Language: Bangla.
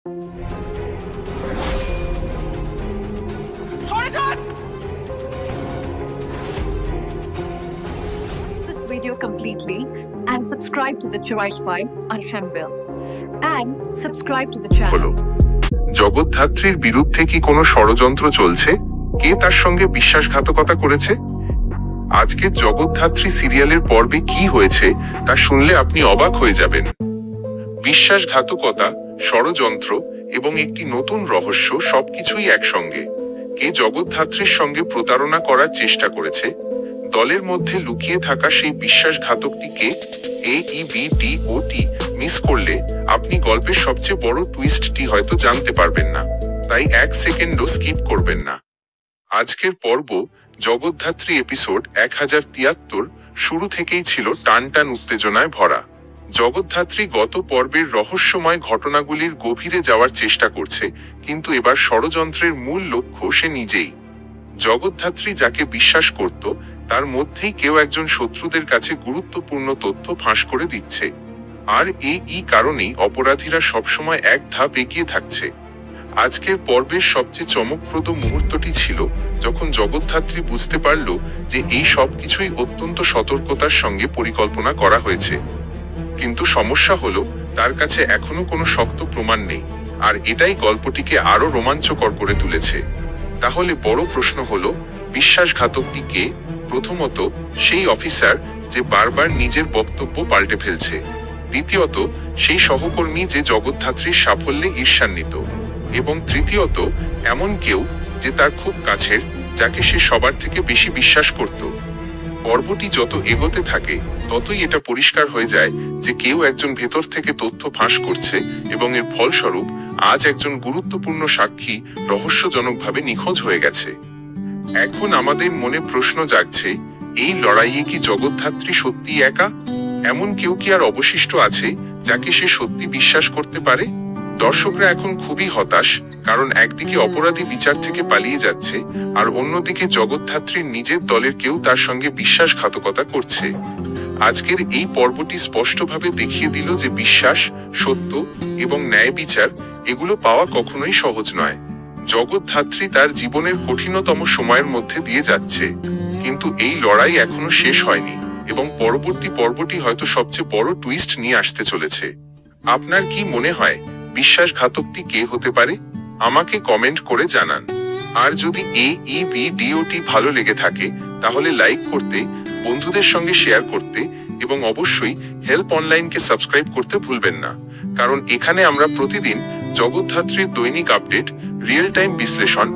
This video completely and subscribe to the Chiraish File Anshan Bill and subscribe to the channel. হলো জগদ্ধাত্রীর বিরুদ্ধে কি কোনো ষড়যন্ত্র চলছে? কে তার সঙ্গে বিশ্বাসঘাতকতা করেছে? আজকের জগদ্ধাত্রী সিরিয়ালের পর্বে কি হয়েছে তা শুনলে আপনি অবাক হয়ে যাবেন। বিশ্বাসঘাতকতা, ষড়যন্ত্র এবং একটি নতুন রহস্য সবকিছুই একসঙ্গে। কে জগদ্ধাত্রীর সঙ্গে প্রতারণা করার চেষ্টা করেছে? দলের মধ্যে লুকিয়ে থাকা সেই বিশ্বাসঘাতকটি কে? AEBDOT মিস করলে আপনি গল্পের সবচেয়ে বড় টুইস্টটি হয়তো জানতে পারবেন না, তাই 1 সেকেন্ডও স্কিপ করবেন না। আজকের পর্ব জগদ্ধাত্রী এপিসোড 1073 শুরু থেকেই ছিল টানটান উত্তেজনায় ভরা। জগদ্ধাত্রী গত পর্বের রহস্যময় ঘটনাগুলির গভীরে যাওয়ার চেষ্টা করছে, কিন্তু এবার ষড়যন্ত্রের মূল লক্ষ্য সে নিজেই। জগদ্ধাত্রী যাকে বিশ্বাস করত তার মধ্যেই কেউ একজন শত্রুদের কাছে গুরুত্বপূর্ণ তথ্য ফাঁস করে দিচ্ছে, আর এই কারণেই অপরাধীরা সবসময় এক ধাপ এগিয়ে থাকছে। আজকের পর্বের সবচেয়ে চমকপ্রদ মুহূর্তটি ছিল যখন জগদ্ধাত্রী বুঝতে পারল যে এই সব কিছুই অত্যন্ত সতর্কতার সঙ্গে পরিকল্পনা করা হয়েছে। কিন্তু সমস্যা হলো তার কাছে এখনো কোনো শক্ত প্রমাণ নেই, আর এটাই গল্পটিকে আরো রোমাঞ্চকর করে তুলেছে। তাহলে বড় প্রশ্ন হলো, বিশ্বাসঘাতকটি কে? প্রথমত, সেই অফিসার যে বারবার নিজের বক্তব্য পাল্টে ফেলছে। দ্বিতীয়ত, সেই সহকর্মী যে জগদ্ধাত্রীর সাফল্যে ঈর্ষান্বিত। এবং তৃতীয়ত, এমন কেউ যে তার খুব কাছের, যাকে সে সবার থেকে বেশি বিশ্বাস করত। পর্বটি যত এগোতে থাকে ততই এটা পরিষ্কার হয়ে যায় যে কেউ একজন ভেতর থেকে তথ্য ফাঁস করছে, এবং এর ফলস্বরূপ আজ একজন গুরুত্বপূর্ণ সাক্ষী রহস্যজনকভাবে নিখোঁজ হয়ে গেছে। এখন আমাদের মনে প্রশ্ন জাগছে, এই লড়াইয়ে কি জগদ্ধাত্রী সত্যি একা? এমন কেউ কি আর অবশিষ্ট আছে যাকে সে সত্যি বিশ্বাস করতে পারে? দর্শকরা এখন খুবই হতাশ, কারণ একদিকে অপরাধী বিচার থেকে পালিয়ে যাচ্ছে, আর অন্যদিকে জগদ্ধাত্রীর নিজের দলের কেউ তার সঙ্গে বিশ্বাসঘাতকতা করছে। আজকের এই পর্বটি স্পষ্টভাবে দেখিয়ে দিল যে বিশ্বাস, সত্য এবং ন্যায় বিচার এগুলো পাওয়া কখনোই সহজ নয়। জগদ্ধাত্রী তার জীবনের কঠিনতম সময়ের মধ্যে দিয়ে যাচ্ছে, কিন্তু এই লড়াই এখনো শেষ হয়নি, এবং পরবর্তী পর্বটি হয়তো সবচেয়ে বড় টুইস্ট নিয়ে আসতে চলেছে। আপনার কি মনে হয় বিশ্বাসঘাতকটি কে হতে পারে? আমাকে কমেন্ট করে জানান। আর যদি AEBDOT ভালো লেগে থাকে তাহলে লাইক করতে, বন্ধুদের সঙ্গে শেয়ার করতে এবং অবশ্যই হেল্প অনলাইনকে সাবস্ক্রাইব করতে ভুলবেন না, কারণ এখানে আমরা প্রতিদিন জগদ্ধাত্রীর দৈনিক আপডেট, রিয়েল টাইম বিশ্লেষণ